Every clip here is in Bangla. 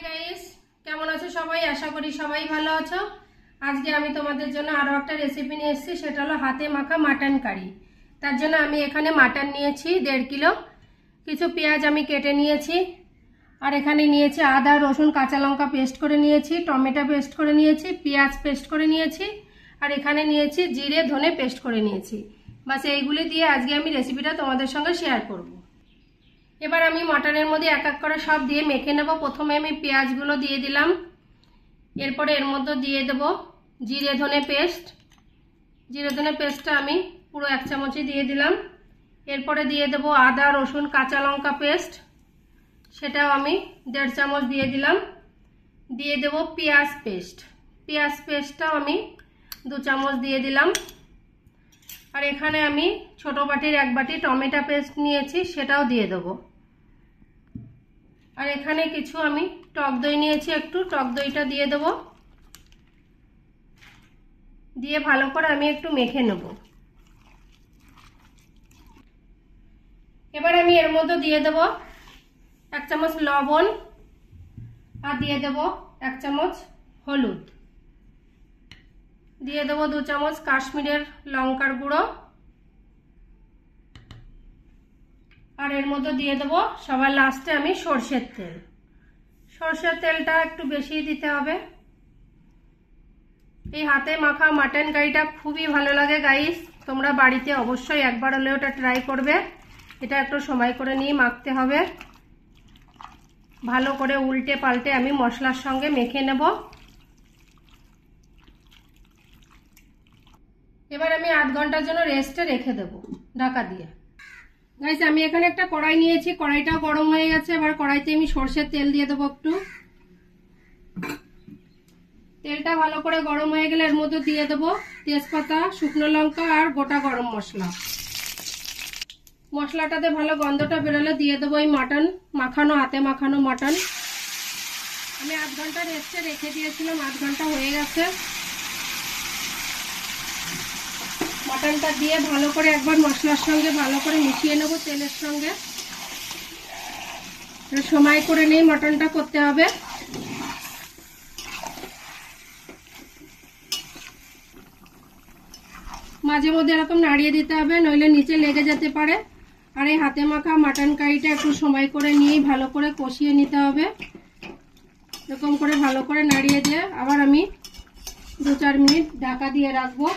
গাইস, কেমন আছো সবাই? আশা করি সবাই ভালো আছো। আজকে আমি তোমাদের জন্য আরো একটা রেসিপি নিয়ে এসেছি, সেটা হলো হাতে মাখা মাটন কারি। তার জন্য আমি এখানে মাটন নিয়েছি 1.5 কিলো, কিছু পেঁয়াজ আমি কেটে নিয়েছি, আর এখানে নিয়েছি আদা রসুন কাঁচা লঙ্কা পেস্ট করে নিয়েছি, টমেটো পেস্ট করে নিয়েছি, পেঁয়াজ পেস্ট করে নিয়েছি, আর এখানে নিয়েছি জিরে ধনে পেস্ট করে নিয়েছি। বাস এইগুলি দিয়ে আজকে আমি রেসিপিটা তোমাদের সঙ্গে শেয়ার করব। এবার আমি মাটনের মধ্যে এক এক করে সব দিয়ে মেখে নেব। প্রথমে আমি পেঁয়াজগুলো দিয়ে দিলাম, এরপরে এর মধ্যে দিয়ে দেব জিরে ধনে পেস্ট। জিরে ধনে পেস্টটা আমি পুরো 1 চামচই দিয়ে দিলাম। এরপরে দিয়ে দেব আদা রসুন কাঁচা লঙ্কা পেস্ট, সেটাও আমি 1.5 চামচ দিয়ে দিলাম। দিয়ে দেব পেঁয়াজ পেস্ট, পেঁয়াজ পেস্টটাও আমি 2 চামচ দিয়ে দিলাম। আর এখানে আমি ছোট বাটির 1 বাটি টমেটো পেস্ট নিয়েছি, সেটাও দিয়ে দেবো। আর এখানে কিছু আমি টক দই নিয়েছি, একটু টক দইটা দিয়ে দেব। দিয়ে ভালো করে আমি একটু মেখে নেব। এবার আমি এর মধ্যে দিয়ে দেব 1 চামচ লবণ, আর দিয়ে দেব 1 চামচ হলুদ, দিয়ে দেব 2 চামচ কাশ্মীরের লঙ্কার গুঁড়ো, আর এর মধ্যে দিয়ে দেব সবার লাস্টে আমি সরষের তেল। সরষের তেলটা একটু বেশি দিতে হবে। এই হাতে মাখা মাটন কারিটা খুবই ভালো লাগে গাইস, তোমরা বাড়িতে অবশ্যই একবার হলেও এটা ট্রাই করবে। এটা একটু সময় করে নিয়ে মাখতে হবে। ভালো করে উল্টে পাল্টে আমি মশলার সঙ্গে মেখে নেব। এবার আমি 8 ঘন্টার জন্য রেস্টে রেখে দেব ঢাকা দিয়ে। গাইস, আমি এখানে একটা কড়াই নিয়েছি, কড়াইটাও গরম হয়ে গেছে। এবার কড়াইতে আমি সরষের তেল দিয়ে দেবো একটু। তেলটা ভালো করে গরম হয়ে গেলে এর মধ্যে দিয়ে দেবো তেজপাতা, শুকনো লঙ্কা আর গোটা গরম মশলা। মশলাটাতে ভালো গন্ধটা বেরোলে দিয়ে দেবো এই মাটন মাখানো, হাতে মাখানো মাটন। আমি 8 ঘন্টা রেস্টে রেখে দিয়েছিলাম, 8 ঘন্টা হয়ে গেছে। মাটনটা দিয়ে ভালো করে একবার মশলার সঙ্গে ভালো করে মিশিয়ে নেব তেলের সঙ্গে। সময় করে নিয়ে মাটনটা করতে হবে। মাঝে মধ্যে এরকম নাড়িয়ে দিতে হবে, নইলে নিচে লেগে যেতে পারে। আর এই হাতে মাখা মাটন কারিটা একটু সময় করে নিয়েই ভালো করে কষিয়ে নিতে হবে। এরকম করে ভালো করে নাড়িয়ে দিয়ে আবার আমি 2-4 মিনিট ঢাকা দিয়ে রাখবো।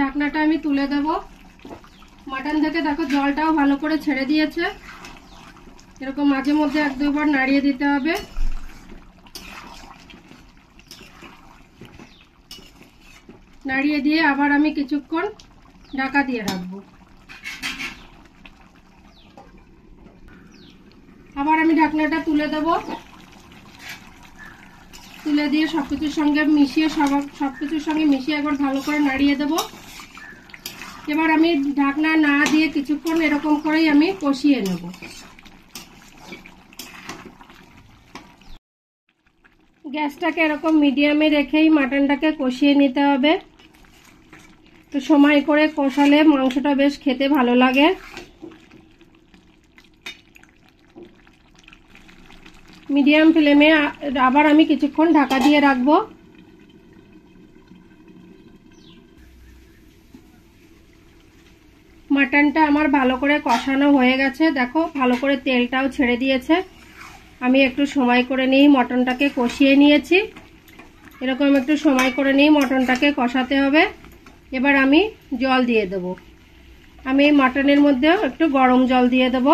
ঢাকনাটা আমি তুলে দেব। মাটন থেকে দেখো জলটাও ভালো করে ছেড়ে দিয়েছে। এরকম মাঝে মধ্যে 1-2 বার নাড়িয়ে দিতে হবে। নাড়িয়ে দিয়ে আবার আমি কিছুক্ষণ ঢাকা দিয়ে রাখবো। আবার আমি ঢাকনাটা তুলে দেব। তুলে দিয়ে সবকিছুর সঙ্গে মিশিয়ে সবকিছুর সঙ্গে মিশিয়ে একবার ভালো করে নাড়িয়ে দেব। এবার আমি ঢাকনা না দিয়ে কিছুক্ষণ এরকম করেই আমি কষিয়ে নেব। গ্যাসটাকে এরকম মিডিয়ামে রেখেই মাটনটাকে কষিয়ে নিতে হবে। তো সময় করে কষালে মাংসটা বেশ খেতে ভালো লাগে। মিডিয়াম ফ্লেমে আবার আমি কিছুক্ষণ ঢাকা দিয়ে রাখবো। মাটনটা আমার ভালো করে কষানো হয়ে গেছে, দেখো ভালো করে তেলটাও ছেড়ে দিয়েছে। আমি একটু সময় করে নিয়েই মটনটাকে কষিয়ে নিয়েছি। এরকম একটু সময় করে নিয়েই মটনটাকে কষাতে হবে। এবার আমি জল দিয়ে দেব। আমি এই মাটনের মধ্যেও একটু গরম জল দিয়ে দেব।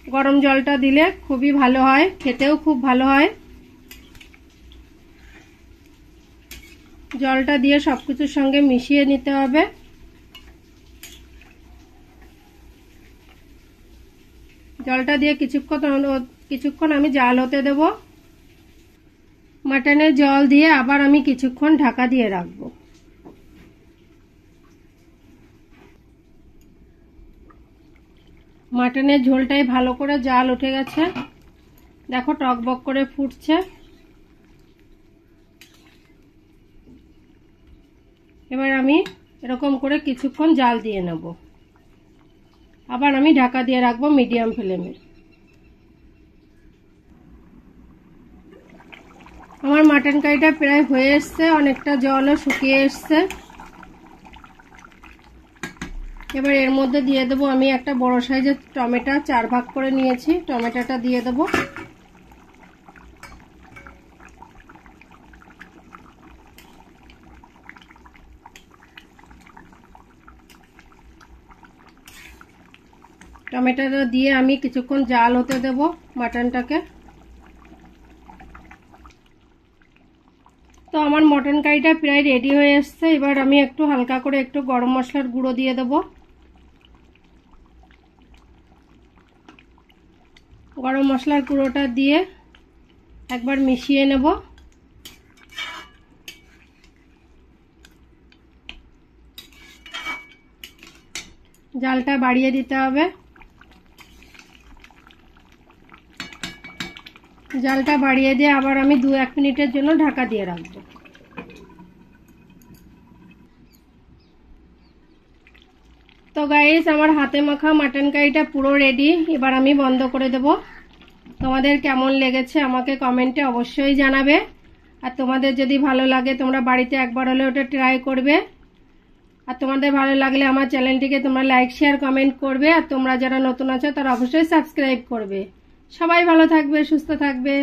গরম জলটা দিলে খুবই ভালো হয়, খেতেও খুব ভালো হয়। জলটা দিয়ে সবকিছুর সঙ্গে মিশিয়ে নিতে হবে। জলটা দিয়ে কিছুক্ষণ আমি জাল হতে দেব। মাটনের জল দিয়ে আবার আমি কিছুক্ষণ ঢাকা দিয়ে রাখবো। মাটনের ঝোলটাই ভালো করে জাল উঠে গেছে, দেখো টকবক করে ফুটছে। এবার আমি এরকম করে কিছুক্ষণ জাল দিয়ে নেব। আবার আমি ঢাকা দিয়ে রাখবো মিডিয়াম ফ্লেমে। আমার মাটন কারিটা প্রায় হয়ে এসছে, অনেকটা জলও শুকিয়ে এসছে। এবার এর মধ্যে দিয়ে দেবো আমি একটা বড় সাইজের টমেটো 4 ভাগ করে নিয়েছি, টমেটোটা দিয়ে দেবো। টমেটোটা দিয়ে আমি কিছুক্ষণ জাল হতে দেব মাটনটাকে। তো আমার মটন কারিটা প্রায় রেডি হয়ে এসছে। এবার আমি একটু হালকা করে একটু গরম মশলার গুঁড়ো দিয়ে দেব। গরম মশলার গুঁড়োটা দিয়ে একবার মিশিয়ে নেব। জালটা বাড়িয়ে দিতে হবে। জালটা বাড়িয়ে দিয়ে আবার আমি 2-1 মিনিটের জন্য ঢাকা দিয়ে রাখবো। তো গাইস, আমার হাতে মাখা মাটন কারিটা পুরো রেডি। এবার আমি বন্ধ করে দেব। তোমাদের কেমন লেগেছে আমাকে কমেন্টে অবশ্যই জানাবে। আর তোমাদের যদি ভালো লাগে তোমরা বাড়িতে একবার হলে ওটা ট্রাই করবে। আর তোমাদের ভালো লাগলে আমার চ্যানেলটিকে তোমরা লাইক শেয়ার কমেন্ট করবে। আর তোমরা যারা নতুন আছো তারা অবশ্যই সাবস্ক্রাইব করবে। সবাই ভালো থাকবে, সুস্থ থাকবে।